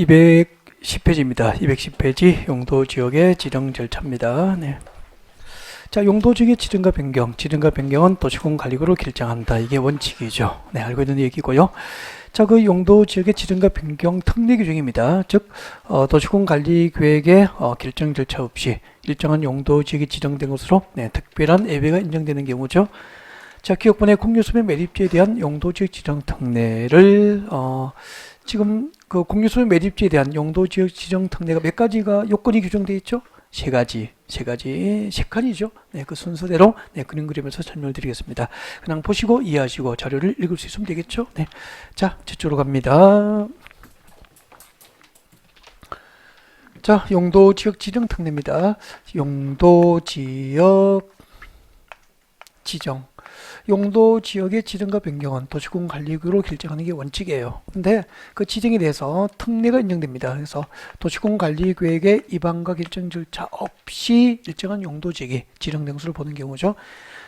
210페이지입니다. 210페이지 용도지역의 지정 절차입니다. 네. 자, 용도지역의 지정과 변경은 도시공관리구로 결정한다. 이게 원칙이죠. 네, 알고 있는 얘기고요. 자, 그 용도지역의 지정과 변경 특례 규정입니다. 즉, 도시공관리계획의 결정 절차 없이 일정한 용도지역이 지정된 것으로 특별한 예외가 인정되는 경우죠. 자, 기업본의 공유수면 매립지에 대한 용도지역 지정 특례를 지금 그 공유수면 매립지에 대한 용도지역 지정 특례가 몇 가지가 요건이 규정되어 있죠? 세 칸이죠. 네, 그 순서대로 그림 그리면서 설명을 드리겠습니다. 그냥 보시고 이해하시고 자료를 읽을 수 있으면 되겠죠? 네. 자, 저쪽으로 갑니다. 자, 용도지역 지정 특례입니다. 용도지역 지정. 용도지역의 지정과 변경은 도시공관리구로 결정하는 게 원칙이에요. 근데 그 지정에 대해서 특례가 인정됩니다. 그래서 도시공관리계획의 위반과 결정 절차 없이 일정한 용도지역이 지정된 것으로 보는 경우죠.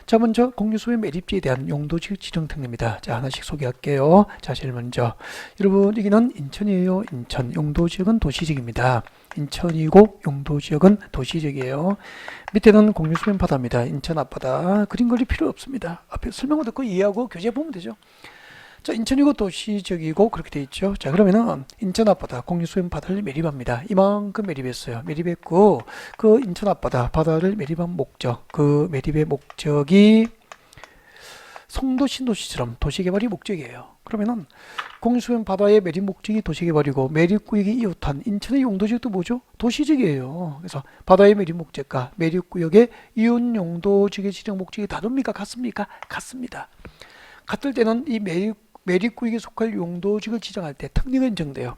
자, 먼저 공유수의 매립지에 대한 용도지역 지정 특례입니다. 자, 하나씩 소개할게요. 자, 제일 먼저 여러분, 여기는 인천이에요. 인천. 용도지역은 도시지역입니다. 인천이고 용도지역은 도시지역이에요. 밑에는 공유수면 바다입니다. 인천 앞바다. 그림 그릴 필요 없습니다. 앞에 설명을 듣고 이해하고 교재 보면 되죠. 자, 인천이고 도시지역이고 그렇게 돼 있죠. 자, 그러면은 인천 앞바다 공유수면 바다를 매립합니다. 이만큼 매립했어요. 매립했고 그 인천 앞바다 바다를 매립한 목적, 그 매립의 목적이 송도 신도시처럼 도시개발이 목적이에요. 그러면은 공유수면 바다의 매립 목적이 도시개발이고 매립구역이 이웃한 인천의 용도지역도 뭐죠? 도시지역이에요. 그래서 바다의 매립 목적과 매립구역의 이웃 용도지역의 지정 목적이 다릅니까? 같습니까? 같습니다. 같을 때는 이 매립구역에 속할 용도지역을 지정할 때 특례가 인정돼요.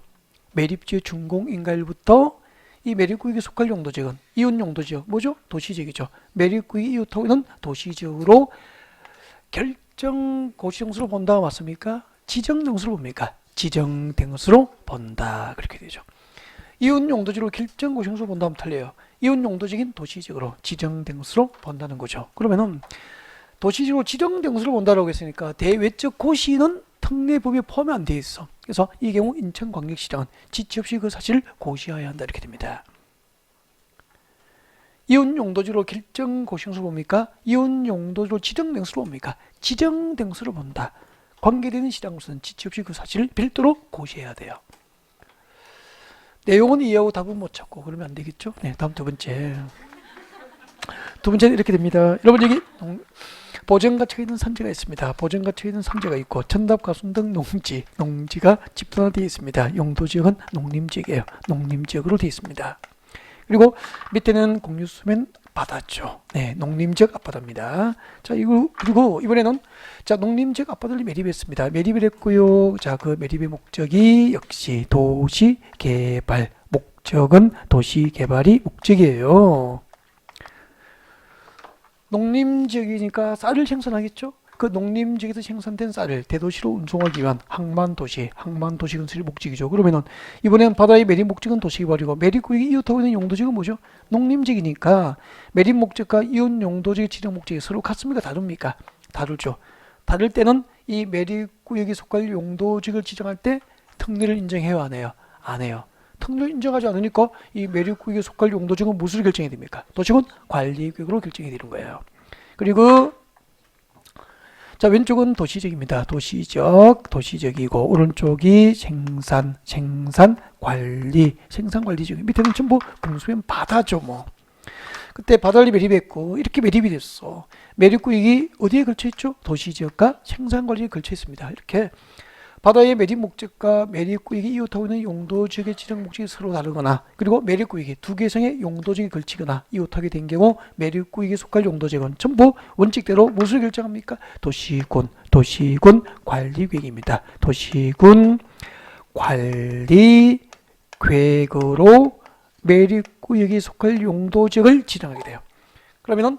매립지의 준공인가일부터 이 매립구역에 속할 용도지역은 이웃 용도지역 뭐죠? 도시지역이죠. 매립구역이 이웃하고 있는 도시지역으로 결정 고시된 것으로 본다 맞습니까? 지정된 것으로 봅니까? 지정된 것으로 본다 그렇게 되죠. 이웃 용도지로 결정 고시된 것으로 본다면 틀려요. 이웃 용도지역인 도시지역으로 지정된 것으로 본다는 거죠. 그러면은 도시지역으로 지정된 것으로 본다라고 했으니까 대외적 고시는 특례법에 포함이 안 돼 있어. 그래서 이 경우 인천광역시장은 지체 없이 그 사실을 고시해야 한다 이렇게 됩니다. 이웃 용도지로 결정 고시된 것으로 봅니까? 이웃 용도지로 지정된 것으로 봅니까? 지정된 것으로 본다. 관계되는 시장으로서는 지체 없이 그 사실을 별도로 고시해야 돼요. 내용은 이해하고 답은 못 찾고 그러면 안 되겠죠? 네, 다음 두 번째. 두 번째는 이렇게 됩니다. 여러분, 여기 보전가치가 있는 산지가 있습니다. 보전가치가 있는 산지가 있고 전답, 가순 등 농지가 집단화되어 있습니다. 용도지역은 농림지역이에요. 농림지역으로 되어 있습니다. 그리고 밑에는 공유수면 바다죠. 네, 농림지역 앞바다입니다. 자, 그리고 이번에는 자, 농림지역 앞바다를 매립했습니다. 매립을 했고요. 자, 그 매립의 목적이 역시 도시개발. 목적은 도시개발이 목적이에요. 농림지역이니까 쌀을 생산하겠죠? 그 농림지역에서 생산된 쌀을 대도시로 운송하기 위한 항만도시 건설이 목적이죠. 그러면은 이번엔 바다의 매립 목적은 도시개발이고 매립구역이 이웃하고 있는 용도지역은 뭐죠? 농림지역이니까 매립 목적과 이웃 용도지역 지정 목적이 서로 같습니까? 다릅니까? 다르죠. 다를 때는 이 매립구역에 속할 용도지역을 지정할 때 특례를 인정해요? 안 해요? 안 해요. 특례를 인정하지 않으니까 이 매립구역에 속할 용도지역은 무엇으로 결정이 됩니까? 도시군 관리구역으로 결정이 되는 거예요. 그리고 자, 왼쪽은 도시지역입니다. 도시지역이고 오른쪽이 생산관리지역. 밑에는 전부 공수면 바다죠, 뭐. 그때 바다를 매립했고 이렇게 매립이 됐어. 매립구역이 어디에 걸쳐 있죠? 도시지역과 생산관리에 걸쳐 있습니다. 이렇게 바다의 매립 목적과 매립구역이 이웃하고 있는 용도지역의 지정 목적이 서로 다르거나 그리고 매립구역이 두 개 이상의 용도지역이 걸치거나 이웃하게 된 경우 매립구역에 속할 용도지역은 전부 원칙대로 무엇을 결정합니까? 도시군 관리계획입니다. 도시군 관리계획으로 매립구역에 속할 용도지역을 지정하게 돼요. 그러면은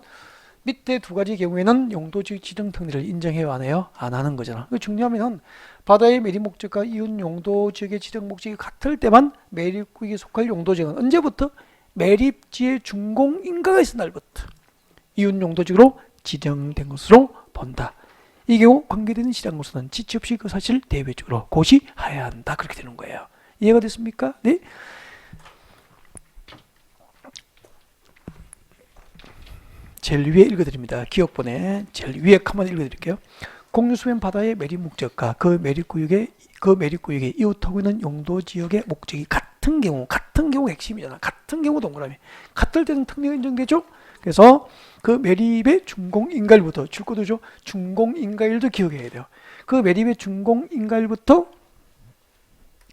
밑에 두 가지 경우에는 용도지역 지정 특례를 인정해요? 안 해요? 안 하는 거잖아. 중요하면 바다의 매립 목적과 이웃 용도지역의 지정 목적이 같을 때만 매립구역에 속할 용도지역은 언제부터? 매립지의 준공인가가 있은 날부터 이웃 용도지역으로 지정된 것으로 본다. 이 경우 관계되는 시장으로서는 지체 없이 그 사실을 대외적으로 고시해야 한다. 그렇게 되는 거예요. 이해가 됐습니까? 네. 제일 위에 읽어드립니다. 기억본에 제일 위에 칸만 읽어드릴게요. 공유수면 바다의 매립 목적과 그 매립구역의 이웃하고 있는 용도 지역의 목적이 같은 경우 핵심이잖아. 같은 경우 동그라미. 같을 때는 특례가 인정되죠. 그래서 그 매립의 준공인가일부터 줄거도죠. 준공인가일도 기억해야 돼요. 그 매립의 준공인가일부터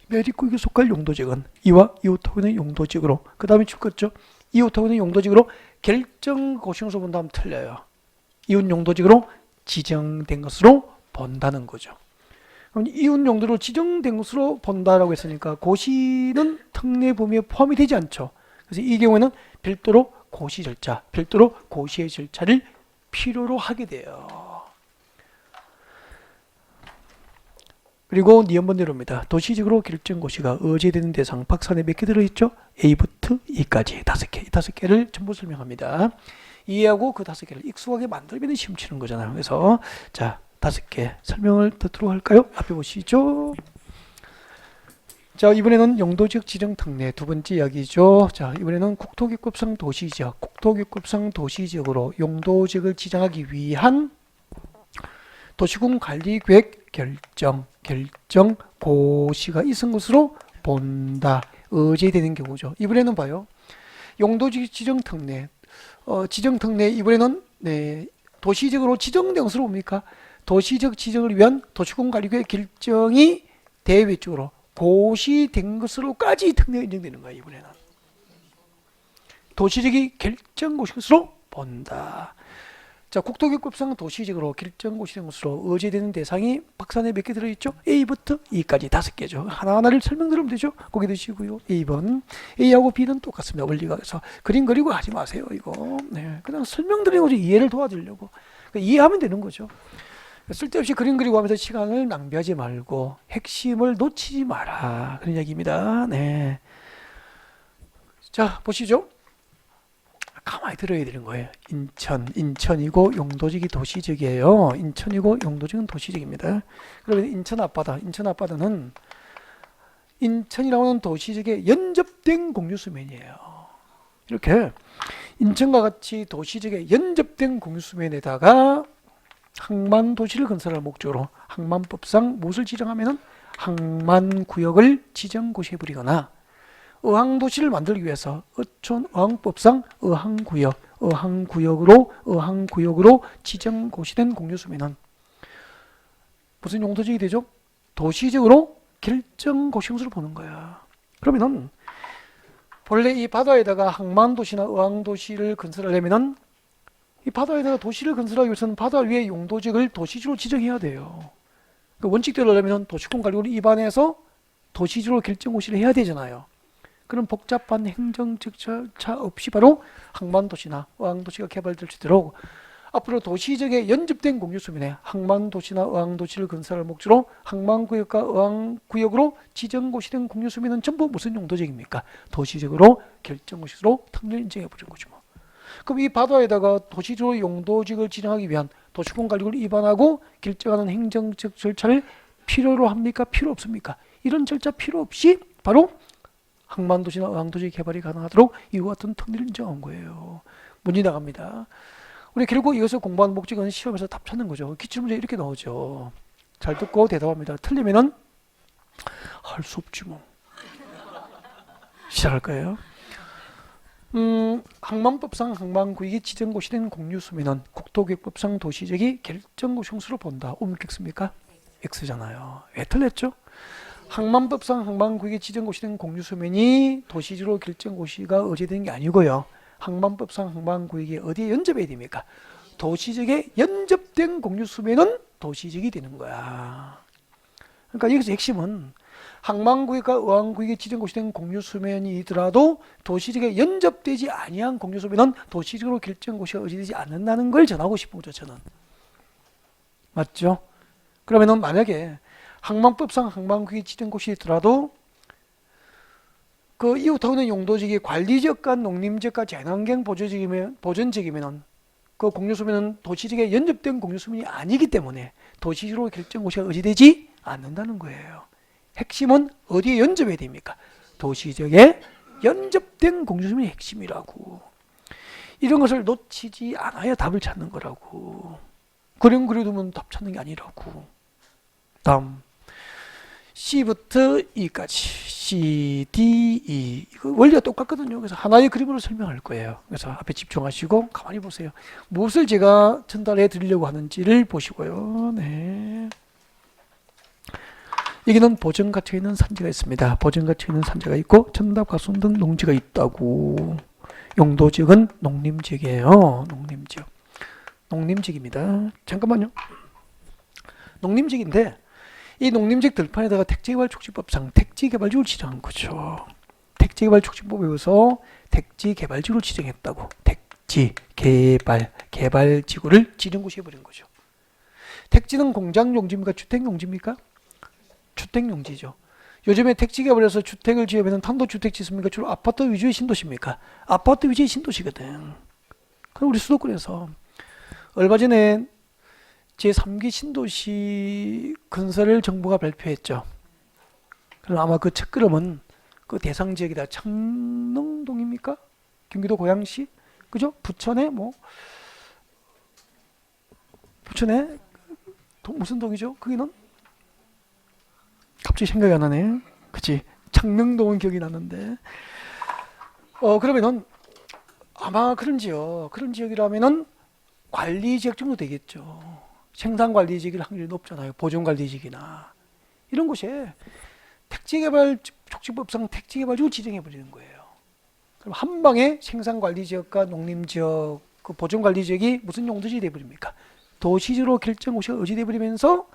매립구역에 속할 용도지역은 이와 이웃하고 있는 용도지역으로, 그 다음에 줄거죠. 이웃하고 있는 용도지역으로 결정 고시용서 본다면 틀려요. 이웃 용도지역으로 지정된 것으로 본다는 거죠. 그럼 이웃 용도로 지정된 것으로 본다라고 했으니까 고시는 특례 범위에 포함이 되지 않죠. 그래서 이 경우에는 별도로 고시 절차, 별도로 고시의 절차를 필요로 하게 돼요. 그리고 니은번대로입니다. 도시적으로 결정 고시가 의제되는 대상 박산에 몇 개 들어있죠? A부터 E까지 5개. 이 5개를 전부 설명합니다. 이해하고 그 5개를 익숙하게 만들면 시험 치는 거잖아요. 그래서 자, 5개 설명을 듣도록 할까요? 앞에 보시죠. 자, 이번에는 용도지역 지정 특례 두 번째 이야기죠. 자, 이번에는 국토기급상 도시지역으로 용도지역을 지정하기 위한 도시군 관리계획 결정 고시가 있은 것으로 본다. 의제되는 경우죠. 이번에는 봐요. 용도지역 지정 특례. 지정 특례 이번에는 도시적으로 지정된 것으로 봅니까? 도시적 지정을 위한 도시군 관리계획 결정이 대외적으로 고시된 것으로까지 특례가 인정되는 거예요. 이번에는 도시적이 결정 고시로 본다. 자, 국토기급상 도시적으로 결정 고시된 것으로 의제되는 대상이 박산에 몇 개 들어있죠? A부터 E까지 5개죠. 하나하나를 설명드리면 되죠. 거기 드시고요. A번 A하고 B는 똑같습니다. 원리가. 그래서 그림 그리고 하지 마세요. 이거. 네, 그냥 설명드리는 거죠. 이해를 도와주려고. 그러니까 이해하면 되는 거죠. 쓸데없이 그림 그리고 하면서 시간을 낭비하지 말고 핵심을 놓치지 마라. 그런 이야기입니다. 네. 자, 보시죠. 가만히 들어야 되는 거예요. 인천이고 용도지기 도시적이에요. 인천이고 용도지기는 도시적입니다. 그러면 인천 앞바다는 인천이라고 하는 도시적에 연접된 공유수면이에요. 이렇게 인천과 같이 도시적에 연접된 공유수면에다가 항만도시를 건설할 목적으로 항만법상 무엇을 지정하면은 항만구역을 지정고시해버리거나 의항도시를 만들기 위해서 어촌의항법상 의항구역으로 지정고시된 공유수면은 무슨 용도지역이 되죠? 도시적으로 결정고시용수를 보는 거야. 그러면은 본래 이 바다에다가 항만도시나 의항도시를 건설하려면은 이 바다에다가 도시를 건설하기 위해서는 바다 위에 용도지역을 도시지로 지정해야 돼요. 그 원칙대로 하려면 도시군관리구를 입안해서 도시지로 결정고시를 해야 되잖아요. 그런 복잡한 행정 절차 없이 바로 항만도시나 의항도시가 개발될 수 있도록 앞으로 도시적에 연접된 공유수면에 항만도시나 의항도시를 건설할 목적으로 항만구역과 의항구역으로 지정고시된 공유수면은 전부 무슨 용도지역입니까? 도시적으로 결정고시로 특례 인정해버린 거죠. 뭐. 그럼 이 바다에다가 도시적으로 용도지역을 지정하기 위한 도시군관리구를 입안하고 결정하는 행정적 절차를 필요로 합니까? 필요 없습니까? 이런 절차 필요 없이 바로 항만도시나 의항도시 개발이 가능하도록 이와 같은 특례를 인정한 거예요. 문제 나갑니다. 우리 결국 이것을 공부하는 목적은 시험에서 답 찾는 거죠. 기출문제 이렇게 나오죠. 잘 듣고 대답합니다. 틀리면은 할 수 없지 뭐. 시작할 거예요. 항만법상 항만구역이 지정고시된 공유수면은 국토기획법상 도시적이 결정고시용수로 본다. 오면 X입니까? X잖아요. 왜 틀렸죠? 항만법상 항만구역이 지정고시된 공유수면이 도시지로 결정고시가 의제되는 게 아니고요. 항만법상 항만구역이 어디에 연접해야 됩니까? 도시적에 연접된 공유수면은 도시적이 되는 거야. 그러니까 여기서 핵심은 항만구역과 의항구역이 지정고시된 공유수면이더라도 도시적에 연접되지 아니한 공유수면은 도시적으로 결정고시가 의제되지 않는다는 걸 전하고 싶은 거죠. 저는. 맞죠? 그러면은 만약에 항만법상 항만구역이 지정고시더라도 그 이웃하고 있는 용도지역이 관리지역과 농림지역과 재난경 보전지역이면 그 공유수면은 도시지역에 연접된 공유수면이 아니기 때문에 도시지로 결정고시가 의제되지 않는다는 거예요. 핵심은 어디에 연접해야 됩니까? 도시지역에 연접된 공중심이 핵심이라고. 이런 것을 놓치지 않아야 답을 찾는 거라고. 그림 그려두면 답 찾는 게 아니라고. 다음 C부터 E까지 C, D, E 이거 원리가 똑같거든요. 그래서 하나의 그림으로 설명할 거예요. 그래서 앞에 집중하시고 가만히 보세요. 무엇을 제가 전달해 드리려고 하는지를 보시고요. 네. 여기는 보전 갇혀 있는 산지가 있습니다. 보전 갇혀 있는 산지가 있고 전답 가수원 등 농지가 있다고. 용도지역은 농림지역이에요. 농림지역. 농림지역입니다. 잠깐만요. 농림지역인데 이 농림지역 들판에다가 택지개발촉진법상 택지개발지구를 지정한 거죠. 택지개발촉진법에 의해서 택지개발지구를 지정했다고. 개발지구를 지정구시 해버린 거죠. 택지는 공장용지입니까? 주택용지입니까? 주택용지죠. 요즘에 택지개발에서 주택을 지으면 탄도주택 짓습니까? 주로 아파트 위주의 신도시입니까? 아파트 위주의 신도시거든. 그럼 우리 수도권에서 얼마 전에 제3기 신도시 건설을 정부가 발표했죠. 그럼 아마 그 첫걸음은 그 대상 지역이다. 창릉동입니까? 경기도 고양시? 그죠? 부천에 부천에 무슨 동이죠? 거기는? 갑자기 생각이 안 나네. 그치? 창릉동은 기억이 나는데. 그러면은 아마 그런 지역이라면은 관리지역 정도 되겠죠. 생산관리지역일 확률이 높잖아요. 보존관리지역이나 이런 곳에 택지개발촉진법상 택지개발지구 지정해버리는 거예요. 그럼 한 방에 생산관리지역과 농림지역, 그 보존관리지역이 무슨 용도지 돼버립니까? 도시지로 결정구시가 의지돼버리면서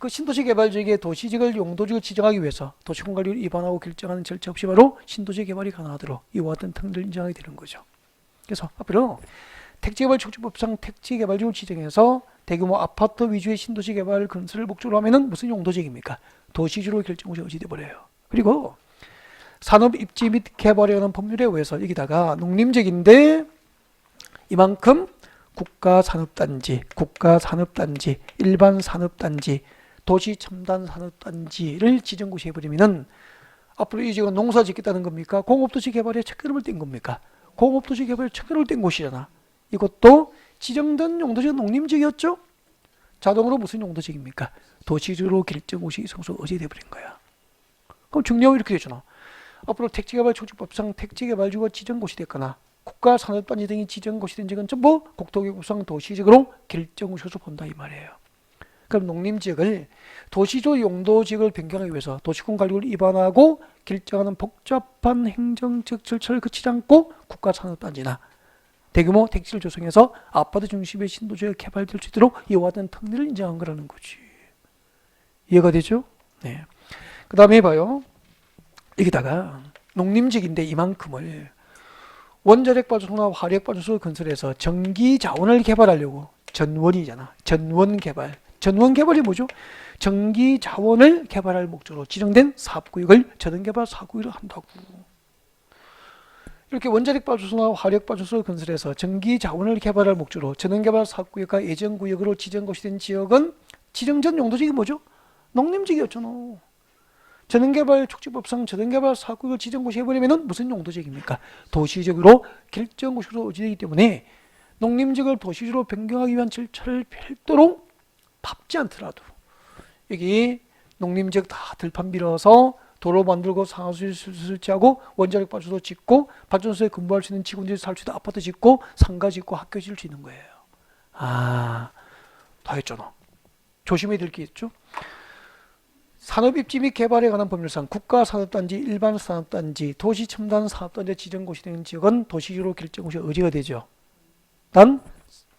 그 신도시 개발지역의 도시지역을 용도지로 지정하기 위해서 도시공관리를 위반하고 결정하는 절차 없이 바로 신도시 개발이 가능하도록 이와 같은 특례를 인정하게 되는 거죠. 그래서 앞으로 택지개발촉진법상 택지개발지구를 지정해서 대규모 아파트 위주의 신도시 개발 건설을 목적으로 하면은 무슨 용도지역입니까? 도시지로 결정구시 의지돼 버려요. 그리고 산업 입지 및 개발에 관한 법률에 의해서 여기다가 농림지역인데 이만큼 국가산업단지, 일반산업단지, 도시첨단산업단지를 지정구시 해버리면은 앞으로 이 지역은 농사 짓겠다는 겁니까? 공업도시 개발에 척결을 뗀 겁니까? 공업도시 개발에 척결을 뗀 곳이잖아. 이것도 지정된 용도지역 농림지역이었죠? 자동으로 무슨 용도지역입니까? 도시지로 결정구시 성소 의지돼버린 거야. 그럼 중요한 이렇게 되잖아. 앞으로 택지개발촉진법상 택지개발지구가 지정곳이 됐거나 국가산업단지 등이 지정곳이 된 지역은 전부 국토개발법상 도시지역으로 결정구시로 본다 이 말이에요. 그럼 농림지역을 도시조 용도지역을 변경하기 위해서 도시군관리를 위반하고 결정하는 복잡한 행정적 절차를 거치지 않고 국가산업단지나 대규모 택지를 조성해서 아파트 중심의 신도시가 개발될 수 있도록 이와 같은 특례를 인정한 거라는 거지. 이해가 되죠? 네. 그 다음에 봐요. 여기다가 농림지역인데 이만큼을 원자력발전소나 화력발전소 건설해서 전기자원을 개발하려고 전원이잖아. 전원개발이 뭐죠? 전기자원을 개발할 목적으로 지정된 사업구역을 전원개발 사업구역으로 한다고. 이렇게 원자력발전소나 화력발전소를 건설해서 전기자원을 개발할 목적으로 전원개발 사업구역과 예정구역으로 지정것이 된 지역은 지정전 용도지역이 뭐죠? 농림지역이었잖아. 전원개발촉진법상 전원개발 사업구역을 지정고시 해버리면 무슨 용도지역입니까? 도시지역으로 결정고시로 의지되기 때문에 농림지역을 도시지역으로 변경하기 위한 절차를 별도로 밟지 않더라도 여기 농림지역 다 들판 밀어서 도로 만들고 상하수를 설치하고 원자력 발전소 짓고 발전소에 근무할 수 있는 직원들이 살 수 있는 아파트 짓고 상가 짓고 학교 지을 수 있는 거예요. 다 했잖아. 조심해야 될 게 있죠. 산업입지 및 개발에 관한 법률상 국가산업단지, 일반산업단지, 도시첨단산업단지 지정고시 되는 지역은 도시지로 결정고시 의지가 되죠. 단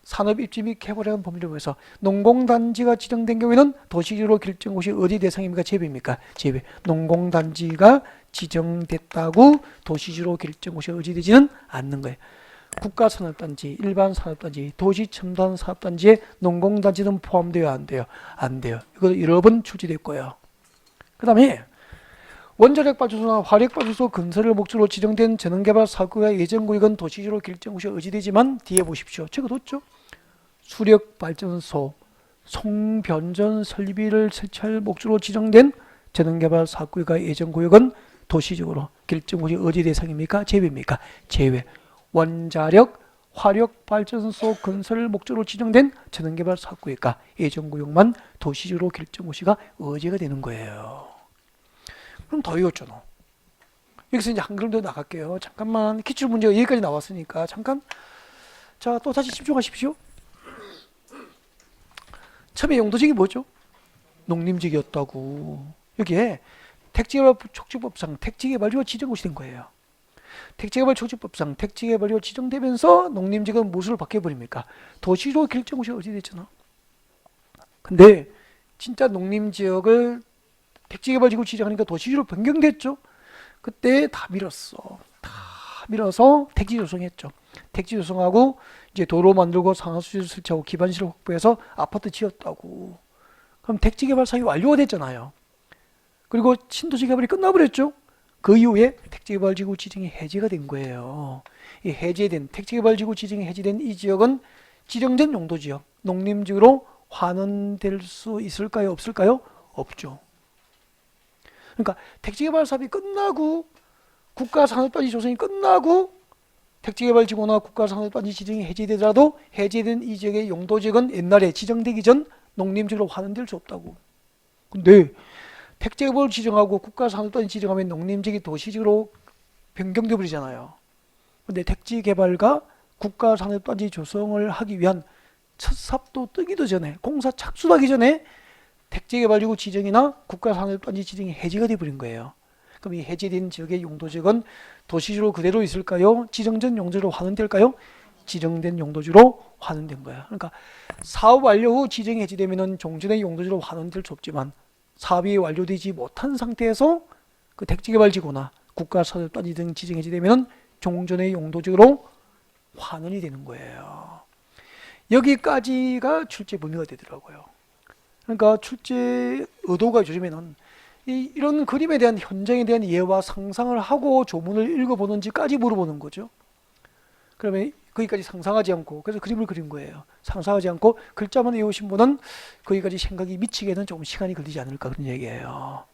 산업입지 및 개발에 관한 법률에 의해서 농공단지가 지정된 경우에는 도시지로 결정고시 어디 대상입니까? 제외입니까? 제외. 농공단지가 지정됐다고 도시지로 결정고시 의지되지는 않는 거예요. 국가산업단지, 일반산업단지, 도시첨단산업단지에 농공단지는 포함되어 안 돼요? 안 돼요. 이거 여러 번 출제됐고요. 그 다음에 원자력발전소나 화력발전소 건설을 목적으로 지정된 전원개발 사업구역의 예정구역은 도시지로 결정구시 의지되지만 뒤에 보십시오. 적어뒀죠. 수력발전소, 송변전 설비를 설치할 목적으로 지정된 재능개발 사업구역과 예정구역은 도시적으로 결정구역이 어디 대상입니까? 제외입니까? 제외. 원자력, 화력발전소 건설 목적으로 지정된 재능개발 사업구역과 예정구역만 도시적으로 결정구역이 어제가 되는 거예요. 그럼 더 외웠잖아. 여기서 이제 한 걸음 더 나갈게요. 잠깐만, 기출문제가 여기까지 나왔으니까 잠깐. 자, 또 다시 집중하십시오. 처음에 용도직이 뭐죠? 농림직이었다고. 여기에 택지개발 촉진법상 택지개발지구 지정구역이 된 거예요. 택지개발 촉진법상 택지개발지구가 지정되면서 농림직은 무엇으로 바뀌어버립니까? 도시로 결정구역이 어디 됐잖아. 근데 진짜 농림지역을 택지개발지구 지정하니까 도시로 변경됐죠. 그때 다 밀었어. 다 밀어서 택지 조성했죠. 택지 조성하고 이제 도로 만들고 상하수지를 설치하고 기반시설 확보해서 아파트 지었다고. 그럼 택지 개발 사업이 완료가 됐잖아요. 그리고 신도시 개발이 끝나버렸죠. 그 이후에 택지 개발 지구 지정이 해제가 된 거예요. 이 해제된 택지 개발 지구 지정이 해제된 이 지역은 지정된 용도 지역, 농림지구로 환원될 수 있을까요? 없을까요? 없죠. 그러니까 택지 개발 사업이 끝나고 국가산업단지 조성이 끝나고 택지개발지구나 국가산업단지 지정이 해제되더라도 해제된 이 지역의 용도지역은 옛날에 지정되기 전 농림지구로 환원될 수 없다고. 근데 택지개발 지정하고 국가산업단지 지정하면 농림지역이 도시지구로 변경돼 버리잖아요. 근데 택지개발과 국가산업단지 조성을 하기 위한 첫 삽도 뜨기도 전에, 공사 착수하기 전에 택지개발지구 지정이나 국가산업단지 지정이 해제가 돼 버린 거예요. 그럼 이 해제된 지역의 용도지역은 도시지로 그대로 있을까요? 지정된 용도지로 환원될까요? 지정된 용도지로 환원된 거야. 그러니까 사업 완료 후 지정이 해제되면 종전의 용도지로 환원될 수 없지만 사업이 완료되지 못한 상태에서 그 택지개발지구나 국가산업단지 등 지정 해제되면 종전의 용도지로 환원이 되는 거예요. 여기까지가 출제 범위가 되더라고요. 그러니까 출제 의도가 요즘에는 이런 그림에 대한 현장에 대한 이해와 상상을 하고 조문을 읽어보는지까지 물어보는 거죠. 그러면 거기까지 상상하지 않고, 그래서 그림을 그린 거예요. 상상하지 않고 글자만 외우신 분은 거기까지 생각이 미치게는 조금 시간이 걸리지 않을까 그런 얘기예요.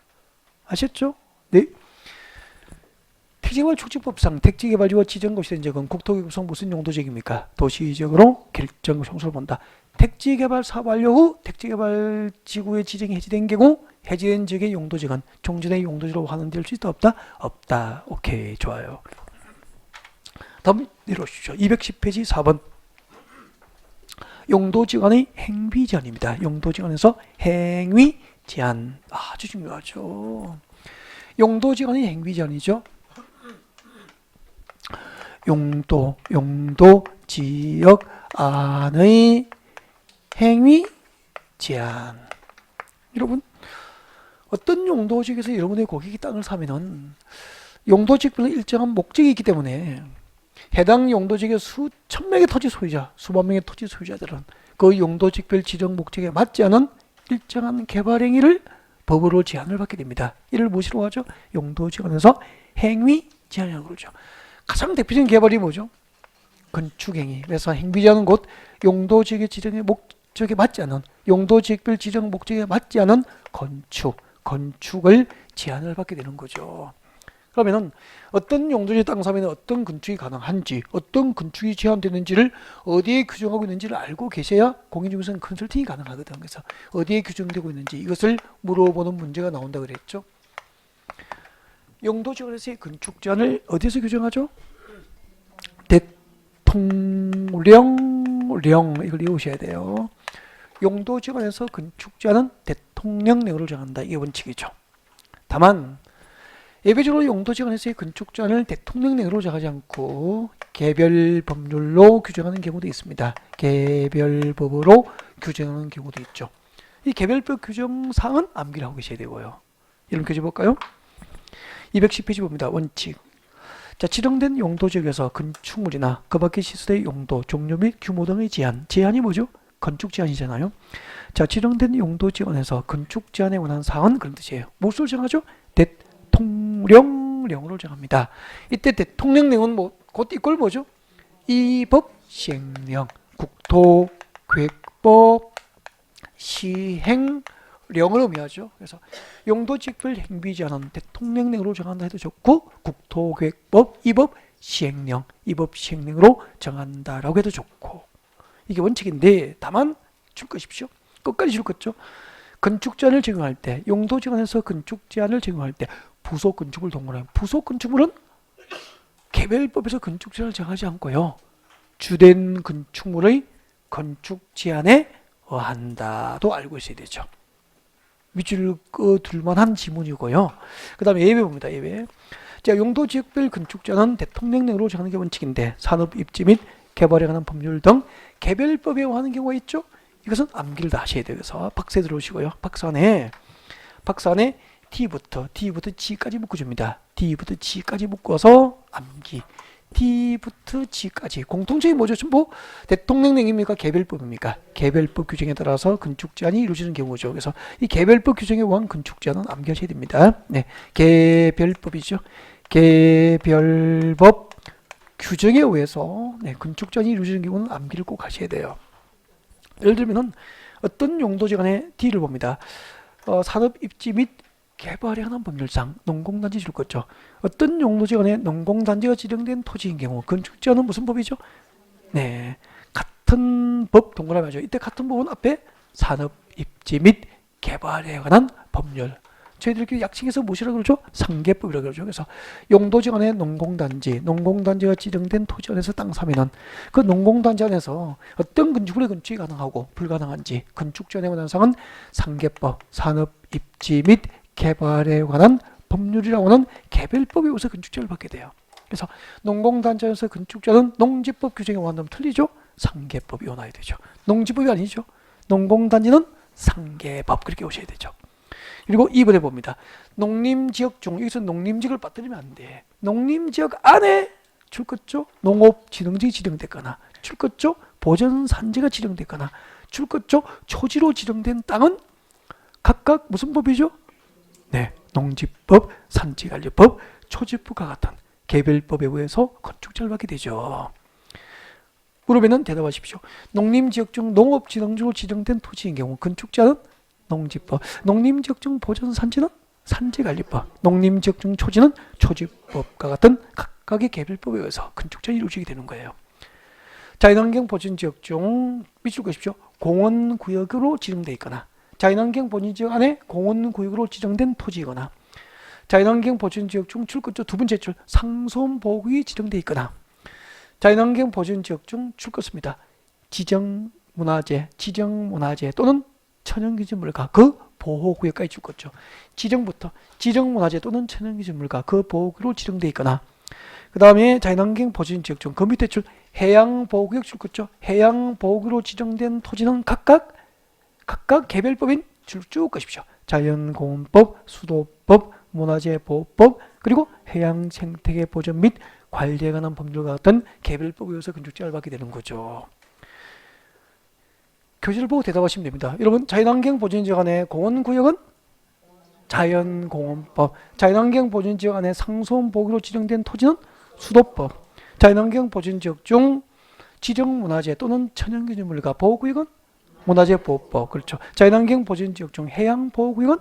아셨죠? 네. 택지개발 촉진법상 택지개발지구 지정구역이 된 지역은 국토교섭상 무슨 용도지역입니까? 도시지역으로 결정 청소를 본다. 택지개발 사업 완료 후 택지개발지구의 지정이 해제된 경우 해제된 지역의 용도지역은 종전의 용도지로 환원될 수 있다 없다? 없다. 오케이, 좋아요. 다음 내려오시죠. 210페이지 4번. 용도지간의 행위제한입니다. 용도지간에서 행위제한. 아주 중요하죠. 용도지간의 행위제한이죠. 용도 지역 안의 행위 제한. 여러분, 어떤 용도지역에서 여러분의 고객이 땅을 사면은 용도지역별로 일정한 목적이 있기 때문에 해당 용도지역의 수천 명의 토지 소유자, 수만 명의 토지 소유자들은 그 용도지역별 지정 목적에 맞지 않은 일정한 개발 행위를 법으로 제한을 받게 됩니다. 이를 무엇이라고 하죠? 용도지역 안에서 행위 제한이라고 그러죠. 가장 대표적인 개발이 뭐죠? 건축행위. 그래서 행위제한은 곧 용도지역의 지정의 목적에 맞지 않은, 용도지역별 지정 목적에 맞지 않은 건축을 제한을 받게 되는 거죠. 그러면은 어떤 용도지역 땅 사면 어떤 건축이 가능한지, 어떤 건축이 제한되는지를 어디에 규정하고 있는지를 알고 계셔야 공인중개사는 컨설팅이 가능하거든. 그래서 어디에 규정되고 있는지 이것을 물어보는 문제가 나온다 그랬죠. 용도지역에서의 건축 제한을 어디서 규정하죠? 대통령령, 이걸 외우셔야 돼요. 용도지역에서 건축 제한은 대통령령으로 정한다. 이게 원칙이죠. 다만 예외적으로 용도지역에서의 건축 제한을 대통령령으로 정하지 않고 개별 법률로 규정하는 경우도 있습니다. 개별법으로 규정하는 경우도 있죠. 이 개별법 규정사항은 암기를 하고 계셔야 되고요. 이름 켜줘 볼까요? 210페이지 봅니다. 원칙. 자, 지정된 용도지역에서 건축물이나 그 밖의 시설의 용도, 종류 및 규모 등의 제한. 제한이 뭐죠? 건축 제한이잖아요. 자, 지정된 용도지역 안에서 건축 제한에 관한 사항은 그런 뜻이에요. 무엇을 정하죠? 대통령령으로 정합니다. 이때 대통령령은 곧 이꼴 뭐죠? 이 법 시행령, 국토계획법 시행령 령을 의미하죠. 그래서 용도지역별 행비 제한은 대통령령으로 정한다 해도 좋고 국토계획법, 이법 시행령, 이법 시행령으로 정한다라고 해도 좋고 이게 원칙인데 다만 줄 것이십시오. 끝까지 줄 것죠. 건축 제한을 적용할 때 용도 제한에서 건축 제한을 적용할 때 부속 건축물 동원하면 부속 건축물은 개별법에서 건축 제한을 정하지 않고요. 주된 건축물의 건축 제한에 의한다도 알고 있어야 되죠. 밑줄을 꺼둘만한 지문이고요. 그 다음에 예외 봅니다. 예외. 자, 용도 지역별 건축 제한은 대통령령으로 정하는 게 원칙인데 산업 입지 및 개발에 관한 법률 등 개별법에 의하는 경우가 있죠. 이것은 암기를 다 하셔야 돼요. 그래서 박스에 들어오시고요. 박스 안에 D부터 G까지 묶어줍니다. D부터 G까지 묶어서 암기. D부터 G까지. 공통점이 뭐죠? 전부 대통령령입니까? 개별법입니까? 개별법 규정에 따라서 건축 제한이 이루어지는 경우죠. 그래서 이 개별법 규정에 의한 건축 제한은 암기하셔야 됩니다. 네, 개별법이죠. 개별법 규정에 의해서 건축 제한이 이루어지는 경우는 암기를 꼭 하셔야 돼요. 예를 들면은 어떤 용도지 간에 D를 봅니다. 산업 입지 및 개발에 관한 법률상 농공단지 줄 거죠. 어떤 용도지 간에 농공단지가 지정된 토지인 경우 건축제한은 무슨 법이죠? 네, 같은 법 동그라미 하죠. 이때 같은 법은 앞에 산업 입지 및 개발에 관한 법률. 저희들끼리 약칭해서 무엇이라고 그러죠? 상계법이라고 그러죠. 그래서 용도지 간에 농공단지가 지정된 토지 안에서 땅 사면은 그 농공단지 안에서 어떤 건축물의 건축이 가능하고 불가능한지 건축 제한에 관한 사항은 상계법, 산업 입지 및 개발에 관한 법률이라고 하는 개별법에 의해서 건축제를 받게 돼요. 그래서 농공단지에서 건축제는 농지법 규정에 의한다면 틀리죠? 상계법이 원화야 되죠. 농지법이 아니죠. 농공단지는 상계법 그렇게 오셔야 되죠. 그리고 2번에 봅니다. 농림지역 중 여기서 농림지역을 빠뜨리면 안 돼. 농림지역 안에 출것죠 농업진흥지 지정됐거나 출것죠 보전산지가 지정됐거나 출것죠 초지로 지정된 땅은 각각 무슨 법이죠? 네, 농지법, 산지관리법, 초지법과 같은 개별법에 의해서 건축제를 받게 되죠. 물으면 대답하십시오. 농림지역 중 농업진흥지로 지정된 토지인 경우 건축제는 농지법, 농림지역 중 보전산지는 산지관리법, 농림지역 중 초지는 초지법과 같은 각각의 개별법에 의해서 건축제가 이루어지게 되는 거예요. 자연환경 보전지역 중 밑줄 그십시오. 공원구역으로 지정되어 있거나 자연환경 보전지역 안에 공원구역으로 지정된 토지이거나 자연환경 보전지역 중 출것조 두 번째 줄 상수원보호구역이 지정되어 있거나 자연환경 보전지역 중 출것입니다. 지정문화재 또는 천연기념물과 그 보호구역까지 줄 거죠. 지정부터 지정문화재 또는 천연기념물과 그 보호구역으로 지정되어 있거나 그 다음에 자연환경 보전지역 중 그 밑에 줄 해양보호구역 줄 거죠. 해양보호구역으로 지정된 토지는 각각 개별법인 줄 쭉 것이죠. 자연공원법, 수도법, 문화재보호법 그리고 해양생태계 보전 및 관리에 관한 법률과 같은 개별법에 의해서 건축제를 받게 되는 거죠. 교재를 보고 대답하시면 됩니다. 여러분 자연환경 보전지역 안에 공원구역은 자연공원법, 자연환경 보전지역 안에 상수원보호구역으로 지정된 토지는 수도법, 자연환경 보전지역 중 지정문화재 또는 천연기념물과 보호구역은 문화재보호법, 그렇죠. 자연환경 보전지역 중 해양보호구역은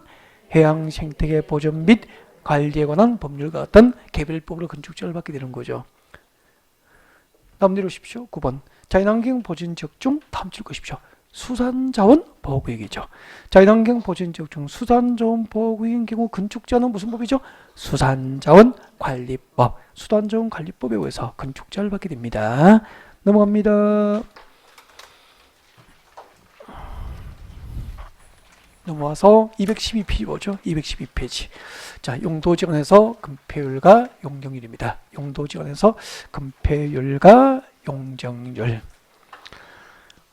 해양생태계 보전 및 관리에 관한 법률과 같은 개별법으로 건축제를 받게 되는 거죠. 다음 내려오십시오. 9번 자연환경 보전지역 중 다음 줄 것이십시오. 수산자원 보호구역이죠. 자연환경 보전지역 중 수산자원 보호구역인 경우 건축제는 무슨 법이죠? 수산자원관리법, 수산자원관리법에 의해서 건축제를 받게 됩니다. 넘어갑니다. 넘어와서 212페이지 보죠. 212페이지. 자, 용도지원에서 건폐율과 용적률입니다. 용도지원에서 건폐율과 용적률.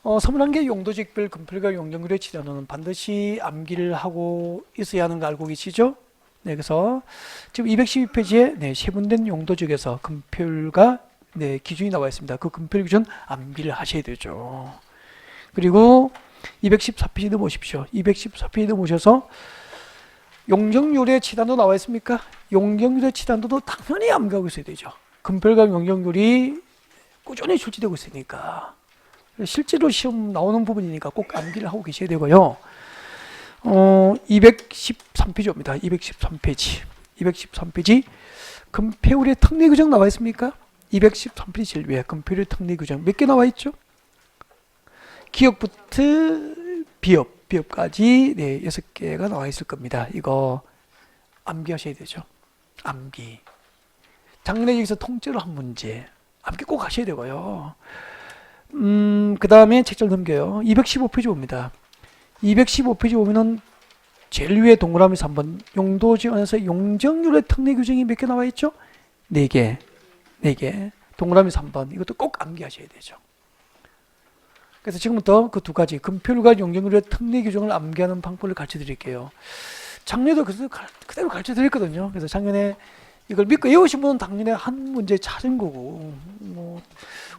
21개 용도지역별 건폐율과 용적률의 치단은 반드시 암기를 하고 있어야 하는 거 알고 계시죠? 네, 그래서 지금 212페이지에 세분된 용도지역에서 건폐율과 기준이 나와 있습니다. 그 건폐율 기준 암기를 하셔야 되죠. 그리고 214페이지 넘어오십시오. 214페이지 넘어오셔서 용적률의 치단도 나와 있습니까? 용적률의 치단도 당연히 암기하고 있어야 되죠. 건폐율과 용적률이 꾸준히 출제되고 있으니까 실제로 시험 나오는 부분이니까 꼭 암기를 하고 계셔야 되고요. 213페이지입니다. 213페이지. 213페이지. 금폐율의 특례 규정 나와 있습니까? 213페이지 제일 위에 금폐율의 특례 규정 몇 개 나와 있죠? 기업부터 비업까지 네, 6개가 나와 있을 겁니다. 이거 암기하셔야 되죠. 암기. 작년에 여기서 통째로 한 문제. 암기 꼭 하셔야 되고요. 그 다음에 책장 넘겨요. 215페이지 봅니다. 215페이지 보면은 제일 위에 동그라미 3번 용도지원에서 용적률의 특례 규정이 몇 개 나와 있죠? 4개. 4개. 동그라미 3번. 이것도 꼭 암기하셔야 되죠. 그래서 지금부터 그 두 가지 금표율과 용적률의 특례 규정을 암기하는 방법을 가르쳐 드릴게요. 작년에도 그대로 가르쳐 드렸거든요. 그래서 작년에 이걸 믿고 외우신 분은 당연히 한 문제 찾은 거고, 뭐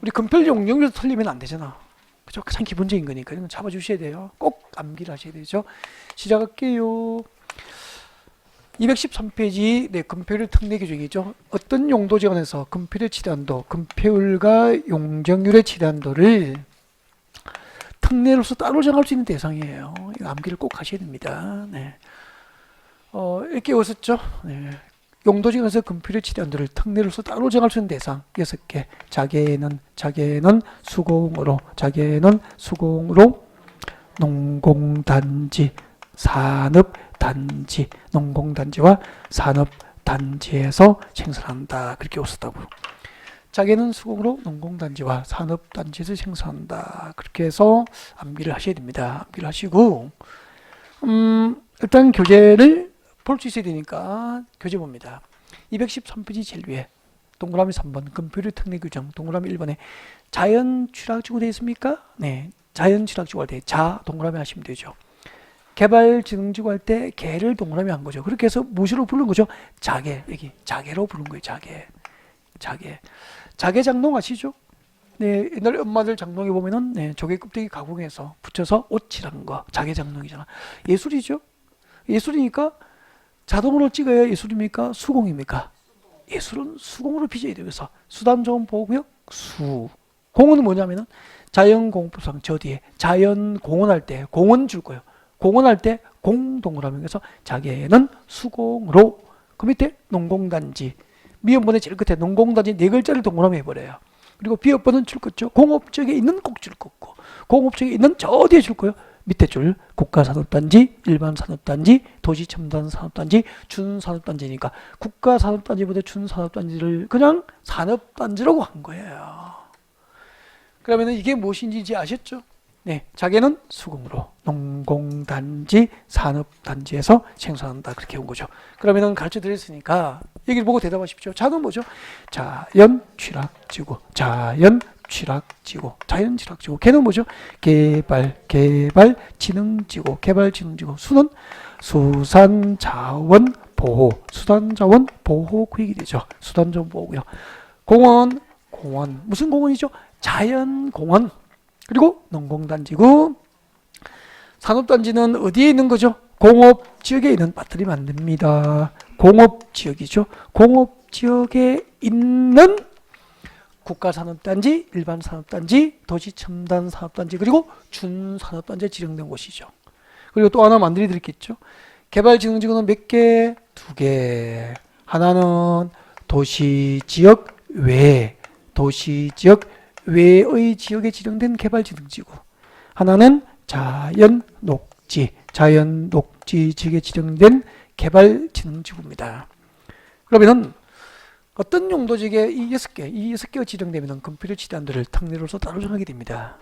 우리 금표율 용적률 틀리면 안 되잖아. 그죠? 가장 기본적인 거니까 이건 잡아주셔야 돼요. 꼭 암기를 하셔야 되죠. 시작할게요. 213페이지 네, 금표율 특례 규정이죠. 어떤 용도지원에서 금표율의 치대한도, 금표율과 용적률의 치대한도를 특례로서 따로 정할 수 있는 대상이에요. 이거 암기를 꼭 하셔야 됩니다. 네. 이렇게 오셨죠? 네. 용도지원에서 금표율의 치대한도를 특례로서 따로 정할 수 있는 대상 6개. 자개는 수공으로, 농공단지, 산업단지, 농공단지와 산업단지에서 생산한다. 그렇게 오셨다고. 자개는 수공으로 농공단지와 산업단지에서 생산한다. 그렇게 해서 암기를 하셔야 됩니다. 암기를 하시고, 일단 교재를 볼 수 있어야 되니까 교재 봅니다. 213페이지 제일 위에 동그라미 3번 금표율 특례 규정 동그라미 1번에 자연 취락지구 되어 있습니까? 네, 자연 취락지구 할 때 자 동그라미 하시면 되죠. 개발지능지구 할 때 개를 동그라미 한 거죠. 그렇게 해서 무시로 부른 거죠. 자개, 여기 자개로 부른 거예요. 자개 장롱 아시죠? 네, 옛날 엄마들 장롱에 보면은 네, 조개 껍데기 가공해서 붙여서 옷 칠한 거 자개 장롱이잖아. 예술이죠. 예술이니까 자동으로 찍어야 예술입니까? 수공입니까? 예술은 수공으로 빚어야 돼요. 그래서 수단조원 보호구역 수. 공은 뭐냐면은 자연공법상 저 뒤에 자연공원할 때 공원 줄 거예요. 공원할 때 공동그라미. 그래서 자개는 수공으로. 그 밑에 농공단지. 미음번의 제일 끝에 농공단지 4글자를 동그라미 해버려요. 그리고 비읍번은 줄 거죠. 공업지역에 있는 꼭 줄 거고, 공업지역에 있는 저 뒤에 줄 거예요. 밑에 줄 국가산업단지, 일반산업단지, 도시첨단산업단지, 준산업단지니까 국가산업단지보다 준산업단지를 그냥 산업단지라고 한 거예요. 그러면 이게 무엇인지 이제 아셨죠? 네, 자개는 수공으로 농공단지, 산업단지에서 생산한다. 그렇게 온 거죠. 그러면 가르쳐 드렸으니까 여기를 보고 대답하십시오. 자는 뭐죠? 자연취락지구, 자연취락지구. 걔는 뭐죠? 개발지능지구. 수는 수산자원보호, 수단자원보호구역이 되죠. 수단자원보호구역. 공원, 무슨 공원이죠? 자연공원. 그리고 농공단지구. 산업단지는 어디에 있는 거죠? 공업지역에 있는 빠뜨리면 안 됩니다. 공업지역이죠. 공업지역에 있는 국가산업단지, 일반산업단지, 도시첨단산업단지, 그리고 준산업단지에 지정된 곳이죠. 그리고 또 하나 만들어 드렸겠죠. 개발지능지구는 몇 개? 2개. 하나는 도시지역 외의 지역에 지정된 개발지능지구. 하나는 자연녹지 지역에 지정된 개발지능지구입니다. 그러면은 어떤 용도지역에 이 6개가 지정되면 금표율 치대한도를 특례로서 따로 정하게 됩니다.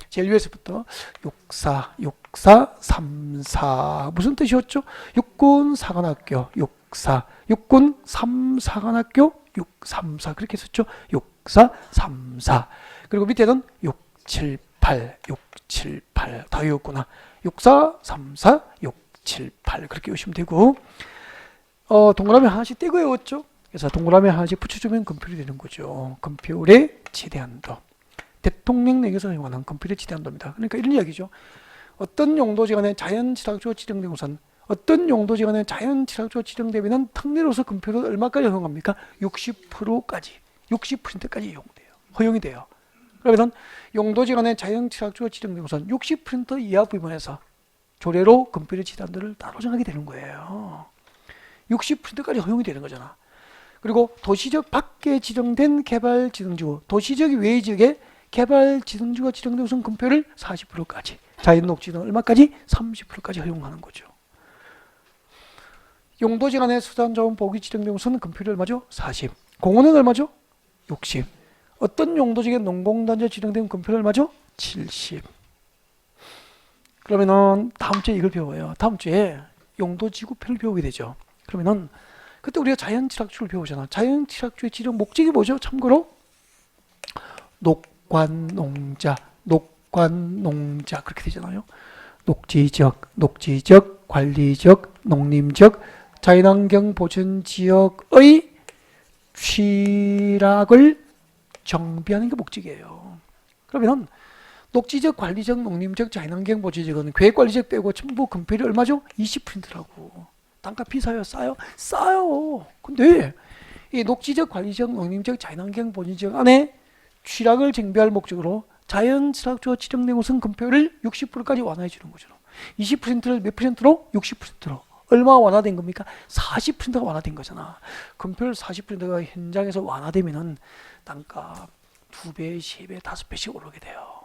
제일 위에서부터 6434 무슨 뜻이었죠? 육군 사관학교 64, 육군 3사관학교 634 그렇게 했었죠. 6434. 그리고 밑에는 678 다 외웠구나. 6434 678 그렇게 외우시면 되고, 동그라미 하나씩 떼고 외웠죠. 그래서 동그라미 하나씩 붙여주면 금표율이 되는 거죠. 금표율의 치대한도. 대통령령에서 정하는 금표율의 치대한도입니다. 그러니까 이런 이야기죠. 어떤 용도지간에 자연취락지구가 지정된 곳은 어떤 용도지간에 자연취락지구가 지정되면 특례로서 금표율을 얼마까지 허용합니까? 60%까지 60%까지 허용이 돼요. 그러면 용도지간에 자연취락지구가 지정된 곳은 60% 이하 부분에서 조례로 금필의 지단들을 따로 정하게 되는 거예요. 60%까지 허용이 되는 거잖아. 그리고 도시적 밖에 지정된 개발지정지구, 도시적 외의 지역에 개발지정지구가 지정된 우선 금표를 40%까지, 자연녹지는 얼마까지? 30%까지 허용하는 거죠. 용도지 간의 수산자원 보호구역 지정된 우선 금표를 얼마죠? 40. 공원은 얼마죠? 60. 어떤 용도지역에 농공단지가 지정된 금표를 얼마죠? 70. 그러면은 다음 주에 이걸 배워요. 다음 주에 용도지구표를 배우게 되죠. 그러면은 그때 우리가 자연취락주를 배우잖아. 자연취락주의 지정 목적이 뭐죠? 참고로 녹관농자, 녹관농자 그렇게 되잖아요. 녹지적, 관리적, 농림적, 자연환경 보전 지역의 취락을 정비하는 게 목적이에요. 그러면 녹지적, 관리적, 농림적, 자연환경 보전지역은 계획관리적 빼고 전부 금표율이 얼마죠? 20%라고. 땅값 싸요? 싸요? 싸요. 근데 이 녹지적, 관리적, 농림적, 자연환경 보전지역 안에 취락을 정비할 목적으로 자연취락주가 지정된 우선 금표율을 60%까지 완화해 주는 거죠. 20%를 몇 %로? 60%로. 얼마 완화된 겁니까? 40%가 완화된 거잖아. 금표율 40%가 현장에서 완화되면은 땅값 2배, 3배, 5배씩 오르게 돼요.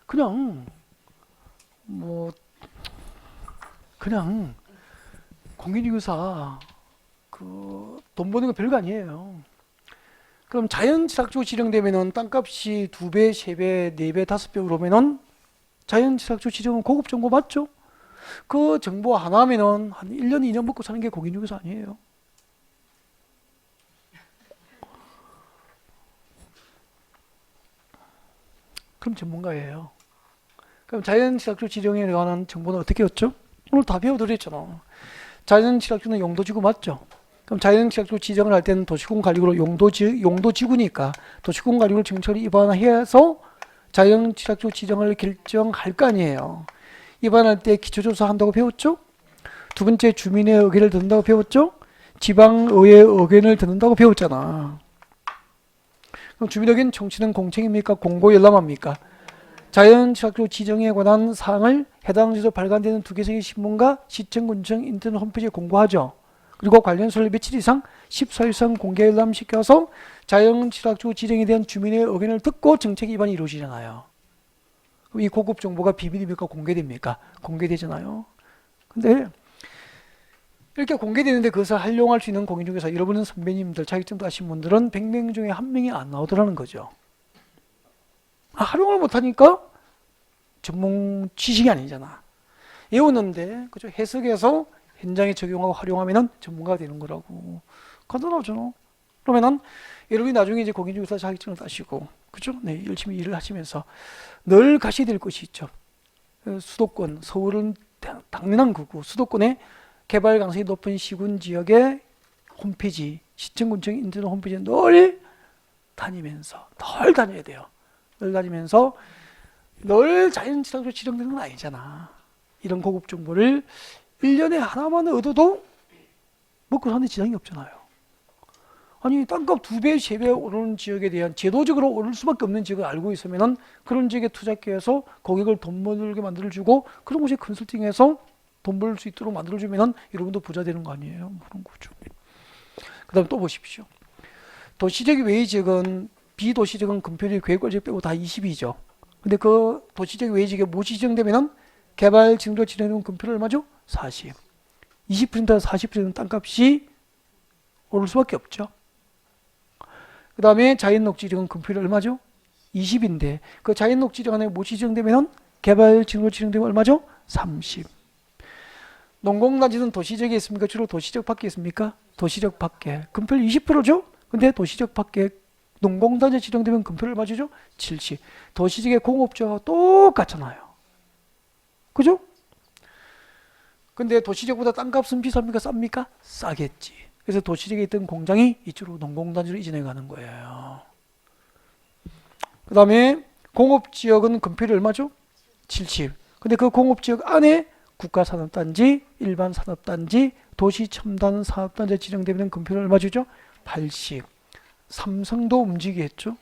그냥 공인중개사 돈 버는 거 별거 아니에요. 그럼 자연취락주 지정되면은 땅값이 2배, 3배, 4배, 5배 오르면은 자연취락주 지정은 고급 정보 맞죠? 그 정보 하나면은 한 1년, 2년 먹고 사는 게 공인중개사 아니에요. 그럼 전문가예요. 그럼 자연취락주 지정에 관한 정보는 어떻게 얻죠? 오늘 다 배워드렸잖아. 자연취락주는 용도지구 맞죠? 그럼 자연취락주 지정을 할 때는 도시공관리구로 용도지구니까 도시공관리구를 정책을 입안해서 자연취락주 지정을 결정할 거 아니에요. 입안할 때 기초조사 한다고 배웠죠? 두 번째 주민의 의견을 듣는다고 배웠죠? 지방의회의 의견을 듣는다고 배웠잖아. 그럼 주민 의견 청취는 공청입니까? 공고열람합니까? 자연취락주 지정에 관한 사항을 해당 지도 발간되는 2개성의 신문과 시청군청 인터넷 홈페이지에 공고하죠. 그리고 관련 서류 며칠 이상 14일 이상 공개 열람시켜서 자연취락주 지정에 대한 주민의 의견을 듣고 정책 입안이 이루어지잖아요. 그럼 이 고급 정보가 비밀입니까? 공개됩니까? 공개되잖아요. 근데 이렇게 공개되는데 그것을 활용할 수 있는 공인중개사, 여러분은 선배님들, 자격증 따신 분들은 100명 중에 1명이 안 나오더라는 거죠. 활용을 못하니까 전문 지식이 아니잖아. 외웠는데 그죠? 해석해서 현장에 적용하고 활용하면은 전문가가 되는 거라고. 간단하죠. 그러면은 여러분이 나중에 이제 공인중개사 자격증을 따시고 그죠? 네, 열심히 일을 하시면서 늘 가셔야 될 것이 있죠. 수도권, 서울은 당연한 거고 수도권에 개발 가능성이 높은 시군 지역의 홈페이지, 시청군청 인터넷 홈페이지에 늘 다니면서 늘 다녀야 돼요. 늘 다니면서 늘 자연취락으로 지정되는 건 아니잖아. 이런 고급 정보를 1년에 하나만 얻어도 먹고 사는 지장이 없잖아요. 아니 땅값 2배, 3배 오르는 지역에 대한 제도적으로 오를 수밖에 없는 지역을 알고 있으면은 그런 지역에 투자해서 고객을 돈 벌게 만들어주고 그런 곳에 컨설팅해서 돈 벌 수 있도록 만들어주면은 여러분도 부자 되는 거 아니에요? 그런 거죠. 그 다음 또 보십시오. 도시적 외의 지역은 비도시적은 금표율 계획관리적 빼고 다 20이죠. 근데 그 도시적 외의 지역에 뭐 지정되면은 개발 징조 지정되는 금표율 얼마죠? 40. 20%나 40%는 땅값이 오를 수밖에 없죠. 그 다음에 자연녹지정은 금표율 얼마죠? 20인데 그 자연녹지정 안에 뭐 지정되면은 개발 징조 지정되면 얼마죠? 30. 농공단지는 도시적에 있습니까? 주로 도시적 밖에 있습니까? 도시적 밖에. 금표율 20%죠? 근데 도시적 밖에 농공단지 지정되면 금표율 맞으죠? 70. 도시적의 공업지와 똑같잖아요. 그죠? 근데 도시적보다 땅값은 비쌉니까? 쌉니까? 싸겠지. 그래서 도시적에 있던 공장이 이쪽으로 농공단지로 이전해 가는 거예요. 그 다음에 공업지역은 금표율이 얼마죠? 70. 근데 그 공업지역 안에 국가산업단지, 일반산업단지, 도시첨단산업단지 지정되면 금표율 얼마 주죠? 80. 삼성도 움직이겠죠?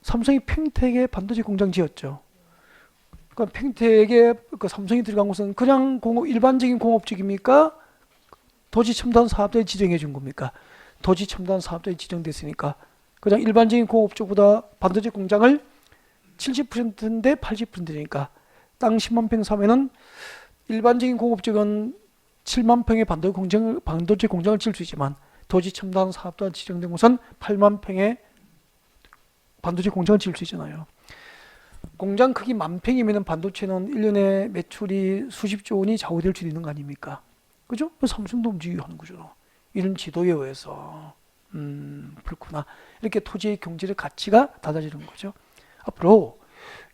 삼성이 평택에 반도체 공장 지었죠. 그러니까 평택에 그 삼성이 들어간 곳은 그냥 일반적인 공업지입니까? 도시 첨단 사업자에 지정해 준 겁니까? 도시 첨단 사업자에 지정됐으니까 그냥 일반적인 공업주보다 반도체 공장을 70%인데 80%니까 땅 10만 평 사면은 일반적인 공업적은 7만 평의 반도체 공장을 질 수 있지만 도시 첨단 사업자 지정된 곳은 8만 평의 반도체 공장을 질 수 있잖아요. 공장 크기 10,000평이면 반도체는 1년에 매출이 수십조 원이 좌우될 수 있는 거 아닙니까? 그죠? 삼성도 움직이는 거죠. 이런 지도에 의해서 그렇구나. 이렇게 토지의 경제적 가치가 달라지는 거죠. 앞으로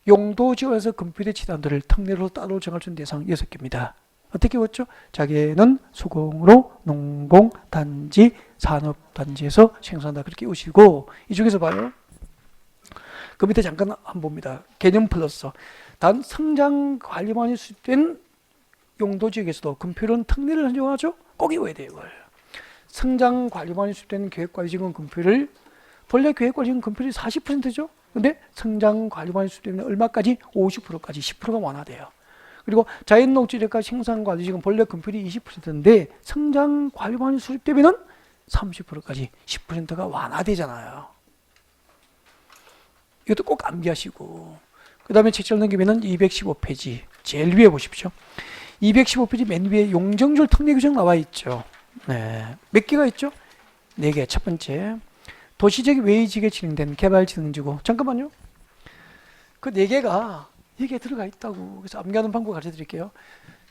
용도 지역에서 컴퓨터 치단들을 특례로 따로 정할 수 있는 대상 6개입니다. 어떻게 외웠죠? 자기는 수공으로 농공단지, 산업단지에서 생산한다. 그렇게 오시고 이 중에서 봐요. 그 밑에 잠깐 한번 봅니다. 개념 플러스. 단 성장 관리만이 수립된 용도 지역에서도 금표는 특례를 선정하죠? 꼭 외워야 돼요, 이걸. 성장 관리만이 수립된 계획관리지역은 금표를 본래 계획관리지역은 금표율이 40%죠? 근데 성장 관리만이 수립되면 얼마까지? 50%까지 10%가 완화돼요. 그리고 자연농지력과 생산관리지역은 본래 금표율이 20%인데 성장 관리만이 수립되면은 30%까지 10%가 완화되잖아요. 이것도 꼭 암기하시고 그 다음에 책장 넘기면은 215페이지 제일 위에 보십시오. 215페이지 맨 위에 용적률 특례 규정 나와 있죠. 네. 몇 개가 있죠? 4개. 첫 번째 도시적 외의지역에 진행된 개발진흥지구. 잠깐만요. 그 4개가 여기에 들어가 있다고. 그래서 암기하는 방법 가르쳐 드릴게요.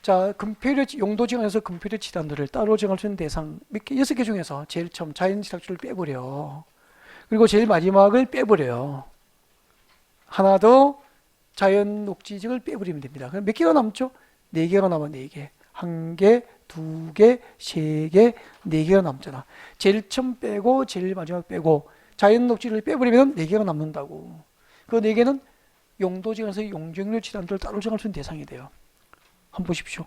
자, 금표율 용도지역에서 금표율 치단들을 따로 정할 수 있는 대상 몇 개? 6개 중에서 제일 처음 자연지락주를 빼버려. 그리고 제일 마지막을 빼버려요. 하나 더 자연 녹지지역을 빼버리면 됩니다. 그럼 몇 개가 남죠? 4개가 남아. 4개. 1개, 2개, 3개, 4개가 남잖아. 제일 처음 빼고 제일 마지막 빼고 자연 녹지를 빼버리면 4개가 남는다고. 그 4개는 용도지역에서 용적률 치단들을 따로 정할 수 있는 대상이 돼요. 한번 보십시오.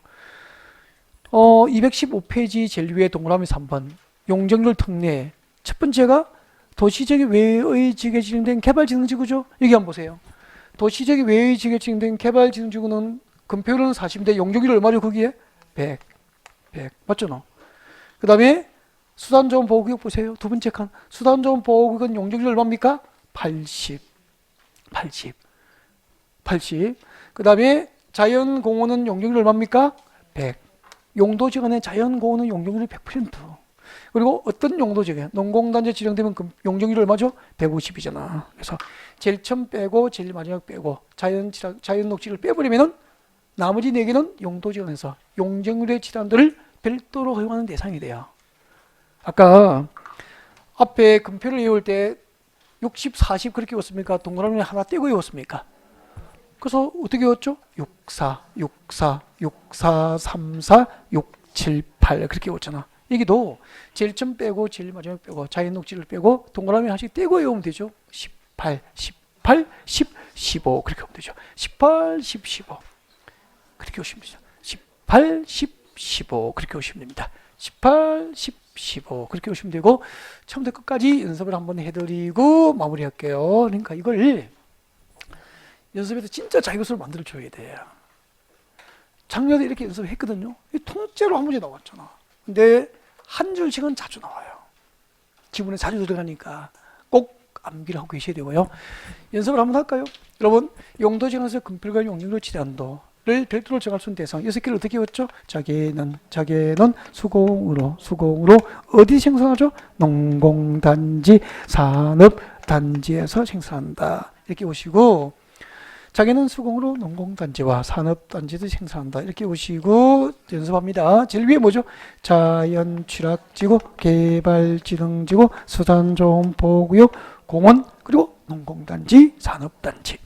215페이지 제일 위에 동그라미 3번 용적률 특례. 첫 번째가 도시적 외의 지역에 지정된 개발진흥지구죠. 여기 한번 보세요. 도시적 외의 지역에 지정된 개발진흥지구는 금표율은 40인데 용적률이 얼마죠? 거기에 100 맞죠? 그 다음에 수단조원보호구역 보세요. 두 번째 칸 수단조원보호구역은 용적률 얼마입니까? 80 그 다음에 자연공원은 용적률 얼마입니까? 100 용도지역의 자연공원은 용적률이 100%. 그리고 어떤 용도지역에 농공단지 지정되면 용적률이 얼마죠? 150이잖아. 그래서 제일 처음 빼고 제일 마지막 빼고 자연녹지를 빼버리면은 나머지 4개는 용도지역에서 용적률의 치단들을 별도로 허용하는 대상이 돼요. 아까 앞에 금표를 외울 때 60, 40 그렇게 외웠습니까? 동그라미 하나 떼고 외웠습니까? 그래서 어떻게 외웠죠? 64, 34, 6, 7, 8 그렇게 외웠잖아. 여기도 제일 처음 빼고 제일 마지막 빼고 자연 녹지를 빼고 동그라미 하나씩 떼고 외우면 되죠. 18, 10, 15 그렇게 하면 되죠. 18, 10, 15 그렇게 오시면 되죠. 18, 10, 15 그렇게 오시면 됩니다. 18, 10, 15 그렇게 오시면 되고 처음부터 끝까지 연습을 한번 해드리고 마무리할게요. 그러니까 이걸 연습해서 진짜 자기것으로 만들어줘야 돼요. 작년에 이렇게 연습했거든요. 통째로 한 문제 나왔잖아. 근데 한 줄씩은 자주 나와요. 지문에 자주 들어가니까 꼭 암기를 하고 계셔야 되고요. 연습을 한번 할까요? 여러분 용도지역에서 금표율과 용적률 치단도를 별도로 정할 수 있는 대상 6개를 어떻게 외웠죠? 자기는 수공으로 어디 생산하죠? 농공단지, 산업단지에서 생산한다. 이렇게 오시고 자기는 수공으로 농공단지와 산업단지도 생산한다. 이렇게 오시고 연습합니다. 제일 위에 뭐죠? 자연취락지구, 개발진흥지구, 수단조원보호구역, 공원, 그리고 농공단지, 산업단지.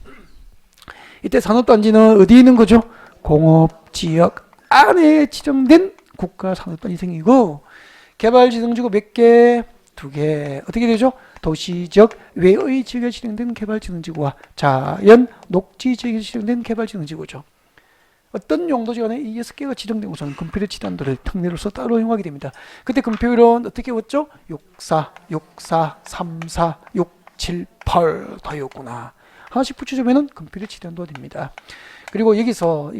이때 산업단지는 어디 있는 거죠? 공업지역 안에 지정된 국가산업단지 생기고 개발진흥지구 몇 개? 2개. 어떻게 되죠? 도시적 외의 지역에 진행된 개발진흥지구와 자연 녹지 지역에 진행된 개발진흥지구죠. 어떤 용도지간에 이 6개가 지정된 곳은 금표율 치단도를 특례로서 따로 허용하게 됩니다. 그때 금표율은 어떻게 외웠죠? 64, 34, 6, 7, 8 다 외웠구나. 하나씩 붙여주면 금표율 치단도가 됩니다. 그리고 여기서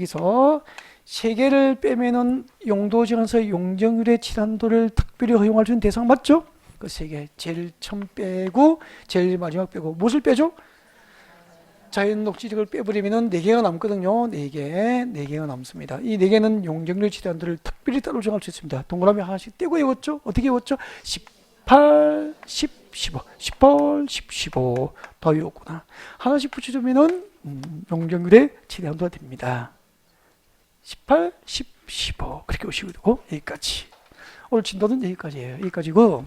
세 개를 빼면은 용도 지원서 용적률의 질환도를 특별히 허용할 수 있는 대상 맞죠? 그 세 개 제일 처음 빼고 제일 마지막 빼고 무엇을 빼죠? 자연 녹지력을 빼버리면은 네 개가 남거든요. 네 개가 남습니다. 이 네 개는 용적률 질환도를 특별히 따로 정할 수 있습니다. 동그라미 하나씩 떼고 외웠죠? 어떻게 외웠죠? 18, 10, 15, 18, 10, 15 더 외웠구나. 하나씩 붙여주면은 용적률의 질환도가 됩니다. 18, 10, 15 그렇게 오시고 되고 여기까지. 오늘 진도는 여기까지예요. 여기까지고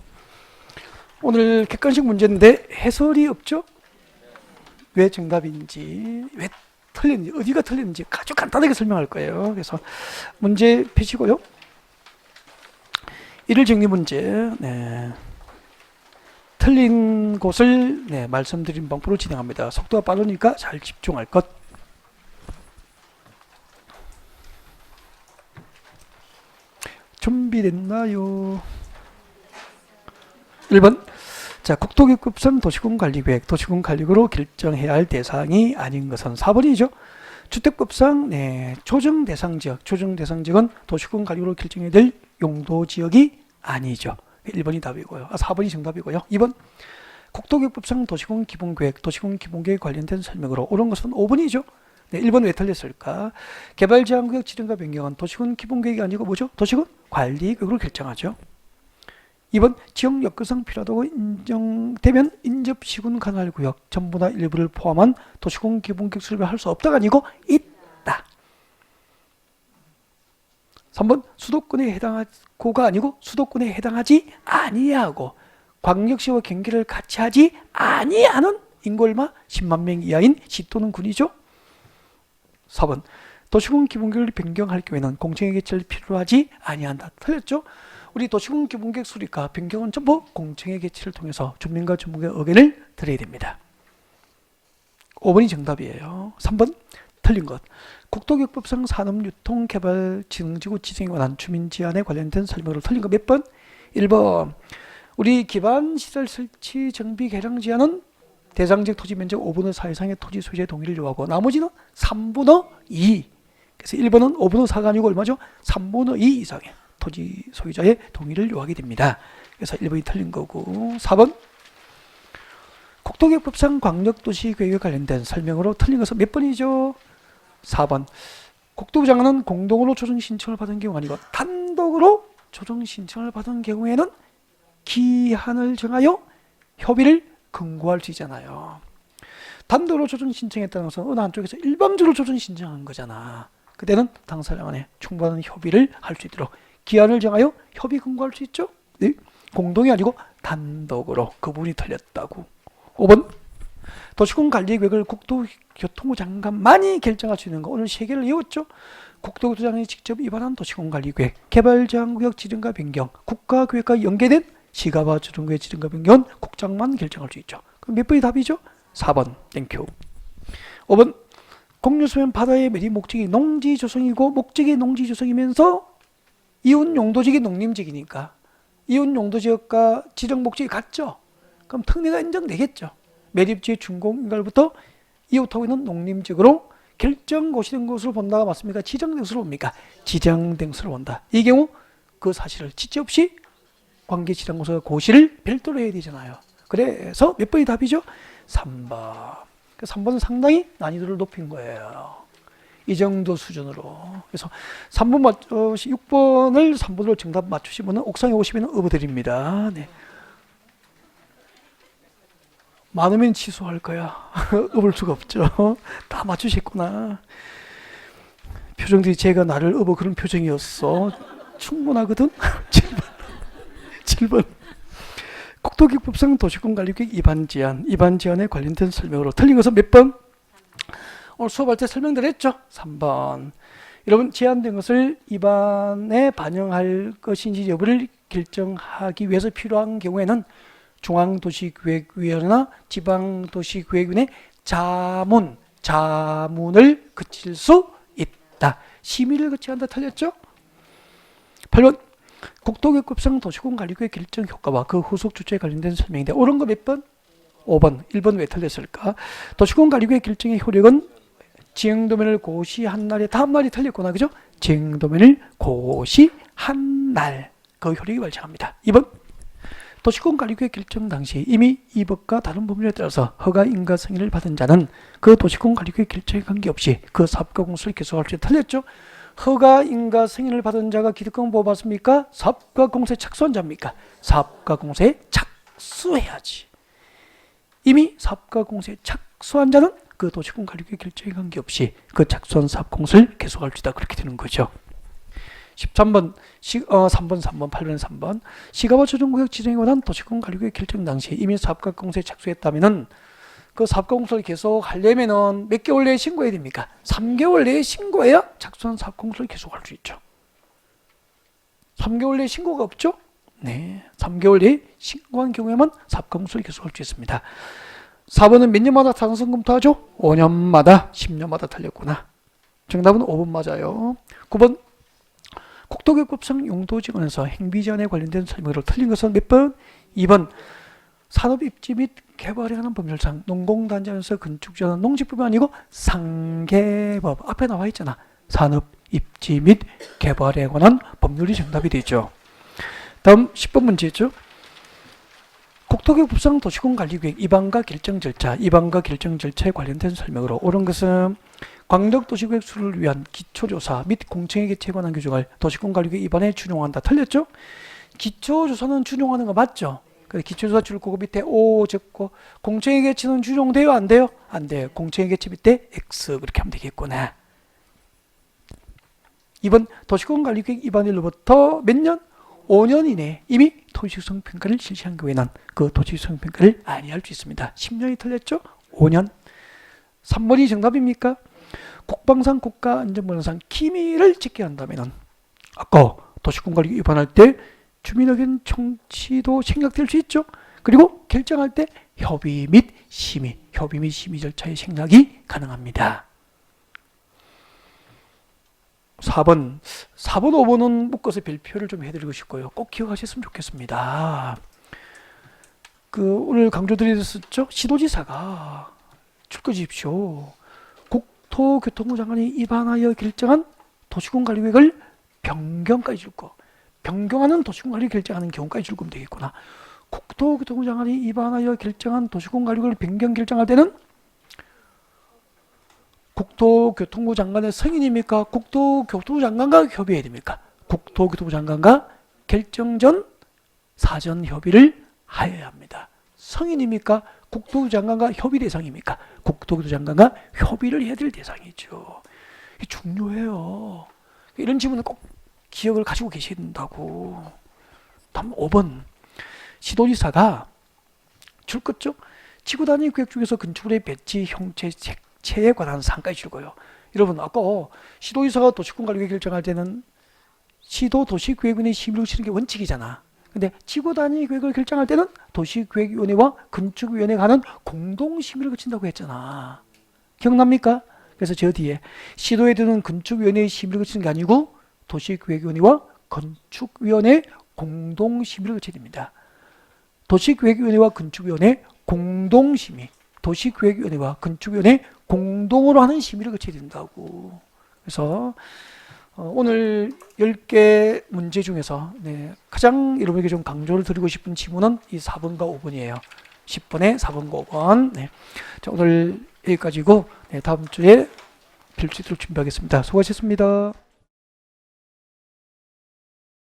오늘 객관식 문제인데 해설이 없죠? 왜 정답인지, 왜 틀렸는지, 어디가 틀렸는지 아주 간단하게 설명할 거예요. 그래서 문제 펴시고요. 일일 정리 문제. 네. 틀린 곳을 말씀드린 방법으로 진행합니다. 속도가 빠르니까 잘 집중할 것. 준비됐나요? 1번. 자, 국토교급선 도시군관리계획, 도시군관리구로 결정해야 할 대상이 아닌 것은 4번이죠. 주택법상 조정 대상지역, 조정 대상지역은 도시군관리구로 결정해야 될 용도지역이 아니죠. 1번이 답이고요. 4번이 정답이고요. 2번. 국토교급상 도시군 기본계획, 도시군 기본계획 관련된 설명으로 옳은 것은 5번이죠. 1번 왜 틀렸을까? 개발제한구역 지정과 변경은 도시군 기본계획이 아니고 뭐죠? 도시군 관리계획으로 결정하죠. 2번 지역 여건상 필요하다고 인정되면 인접시군 관할구역 전부나 일부를 포함한 도시군 기본계획 수립을 할 수 없다가 아니고 있다. 3번 수도권에 해당하고가 아니고 수도권에 해당하지 아니하고 광역시와 경계를 같이 하지 아니하는 인구 얼마? 10만 명 이하인 시 또는 군이죠. 4번 도시군 기본계획을 변경할 경우에는 공청회 개최를 필요하지 아니한다. 틀렸죠? 우리 도시군 기본계획 수립과 변경은 전부 공청회 개최를 통해서 주민과 전문가의 의견을 들어야 됩니다. 5번이 정답이에요. 3번 틀린 것. 국토교육법상 산업유통개발진흥지구 지정에 관한 주민제한에 관련된 설명으로 틀린 거 몇 번? 1번. 우리 기반시설 설치 정비 개량 제한은 대상지역 토지 면적 5분의 4 이상의 토지 소유자의 동의를 요하고 나머지는 3분의 2. 그래서 1번은 5분의 4가 아니고 얼마죠? 3분의 2 이상의 토지 소유자의 동의를 요하게 됩니다. 그래서 1번이 틀린 거고 4번 국토교육법상 광역도시계획에 관련된 설명으로 틀린 것은 몇 번이죠? 4번. 국토부 장관은 공동으로 조정 신청을 받은 경우 아니고 단독으로 조정 신청을 받은 경우에는 기한을 정하여 협의를 권고할 수 있잖아요. 단독으로 조정 신청했다는 것은 어느 한쪽에서 일방적으로 조정 신청한 거잖아. 그때는 당사자 간에 충분한 협의를 할 수 있도록 기한을 정하여 협의 권고할 수 있죠. 네? 공동이 아니고 단독으로. 그 부분이 틀렸다고. 5번. 도시군관리계획을 국토교통부 장관만이 결정할 수 있는 거. 오늘 3개를 외웠죠. 국토교통부 장관이 직접 위반한 도시군관리계획, 개발제한구역 지정과 변경, 국가계획과 연계된 시가와 조정구역 지정과 변경은 국장만 결정할 수 있죠. 그럼 몇 번이 답이죠? 4번. 땡큐. 5번. 공유수면 바다의 매립 목적이 농지조성이고 목적이 농지조성이면서 이웃 용도지역이 농림지역이니까 이웃 용도지역과 지정 목적이 같죠. 그럼 특례가 인정되겠죠. 매립지의 준공인가부터 이웃하고 있는 농림지역으로 결정고시된 것으로 본다가 맞습니까? 지정된 것으로 봅니까? 지정된 것으로 본다. 이 경우 그 사실을 지체 없이 관계지정고서 고시를 별도로 해야 되잖아요. 그래서 몇 번이 답이죠? 3번. 3번은 상당히 난이도를 높인 거예요. 이 정도 수준으로. 그래서 6번을 3번으로 정답 맞추시면 옥상에 오시면 업어드립니다. 네. 많으면 취소할 거야. 업을 수가 없죠. 다 맞추셨구나. 표정들이 제가 나를 업어 그런 표정이었어. 충분하거든. 7번. 국토교육법상 도시군관리계획 위반 제한에 관련된 설명으로 틀린 것은 몇 번? 오늘 수업할 때 설명드렸죠? 3번. 여러분 제한된 것을 위반에 반영할 것인지 여부를 결정하기 위해서 필요한 경우에는 중앙도시계획위원회나 지방도시계획위원회 자문을 거칠 수 있다. 심의를 거쳐야 한다. 틀렸죠? 8번. 국토교육법상 도시군관리계획 결정 효과와 그 후속 조치에 관련된 설명인데 옳은 거 몇 번? 5번. 1번 왜 틀렸을까? 도시군관리계획 결정의 효력은 지행도면을 고시한 날에 다음 날이 틀렸구나. 그죠? 지행도면을 고시한 날. 그 효력이 발생합니다. 2번. 도시권 관리구역 결정 당시 이미 이 법과 다른 법률에 따라서 허가 인가 승인을 받은 자는 그 도시권 관리구역 결정에 관계없이 그 사업가 공소를 계속할 수 있다. 틀렸죠? 허가 인가 승인을 받은 자가 기득권 보호 받습니까? 사업가 공소에 착수한 자입니까? 사업가 공소에 착수해야지. 이미 사업가 공소에 착수한 자는 그 도시권 관리구역 결정에 관계없이 그 착수한 사업 공소를 계속할 수 있다. 그렇게 되는 거죠. 13번, 3번, 8번, 3번. 시가와 조정구역 지정에 관한 도시권 관리구역 결정 당시 이미 사업가 공소에 착수했다면은 그 사업가 공소를 계속 하려면은 몇 개월 내에 신고해야 됩니까? 3개월 내에 신고해야 착수한 사업 공소를 계속할 수 있죠. 3개월 내에 신고가 없죠? 네, 3개월 내에 신고한 경우에만 사업가 공소를 계속할 수 있습니다. 4번은 몇 년마다 타당성 검토하죠? 5년마다, 10년마다 틀렸구나. 정답은 5번 맞아요. 9번. 국토교육법상 용도지원에서 행비제한에 관련된 설명으로 틀린 것은 몇 번? 2번. 산업입지 및 개발에 관한 법률상 농공단지에서 건축지원은 농지법이 아니고 상계법. 앞에 나와 있잖아. 산업입지 및 개발에 관한 법률이 정답이 되죠. 다음 10번 문제죠. 국토교육법상 도시권 관리계획 입안과 결정 절차, 입안과 결정 절차에 관련된 설명으로 옳은 것은 광역도시계획 수립을 위한 기초조사 및 공청회 개최에 관한 규정을 도시권 관리계획 입안에 준용한다. 틀렸죠? 기초조사는 준용하는 거 맞죠? 그래서 기초조사 줄거 밑에 O 적고 공청회 개최는 준용돼요? 안 돼요? 안 돼요. 공청회 개최 밑에 X 그렇게 하면 되겠구나. 2번 도시권 관리계획 입안일로부터 몇 년? 5년 이내에 이미 도시구성 평가를 실시한 경우에는 그 도시구성 평가를 안이할 수 있습니다. 10년이 틀렸죠? 5년. 3번이 정답입니까? 국방상 국가안전보장상 기밀을 지켜야 한다면 아까 도시권 관리 위반할 때 주민 의견 청취도 생략될 수 있죠. 그리고 결정할 때 협의 및 심의 절차의 생략이 가능합니다. 4번, 5번은 묶어서 별표를 좀 해드리고 싶고요. 꼭 기억하셨으면 좋겠습니다. 오늘 강조드렸었죠? 시도지사가 출거 주십시오. 국토교통부 장관이 입안하여 결정한 도시권 관리계획을 변경까지 줄 거. 변경하는 도시권 관리 결정하는 경우까지 줄 거면 되겠구나. 국토교통부 장관이 입안하여 결정한 도시권 관리계획을 변경 결정할 때는 국토교통부 장관의 승인입니까? 국토교통부 장관과 협의해야 됩니까? 국토교통부 장관과 결정 전 사전 협의를 하여야 합니다. 승인입니까? 국토교통부 장관과 협의 대상입니까? 국토교통부 장관과 협의를 해야 될 대상이죠. 이게 중요해요. 이런 질문은 꼭 기억을 가지고 계셔야 된다고. 다음 5번. 시도지사가 줄것죠? 지구단위 구역 중에서 건축물의 배치, 형체, 색채에 관한 사항까지 줄거예요. 여러분 아까 시도지사가 도시권 관리계획 결정할 때는 시도 도시계획위원회 심의를 거치는 게 원칙이잖아. 근데 지구단위 계획을 결정할 때는 도시계획위원회와 건축위원회가 하는 공동심의를 거친다고 했잖아. 기억납니까? 그래서 저 뒤에 시도에 드는 건축위원회의 심의를 거치는 게 아니고 도시계획위원회와 건축위원회 공동심의를 거쳐야 됩니다. 도시계획위원회와 건축위원회 공동심의, 도시계획위원회와 건축위원회 공동으로 하는 심의를 거쳐야 된다고. 그래서 오늘 10개 문제 중에서 가장 여러분에게 좀 강조를 드리고 싶은 지문은 이 4번과 5번이에요. 10번에 4번과 5번. 자, 오늘 여기까지고 다음 주에 뵐 수 있도록 준비하겠습니다. 수고하셨습니다.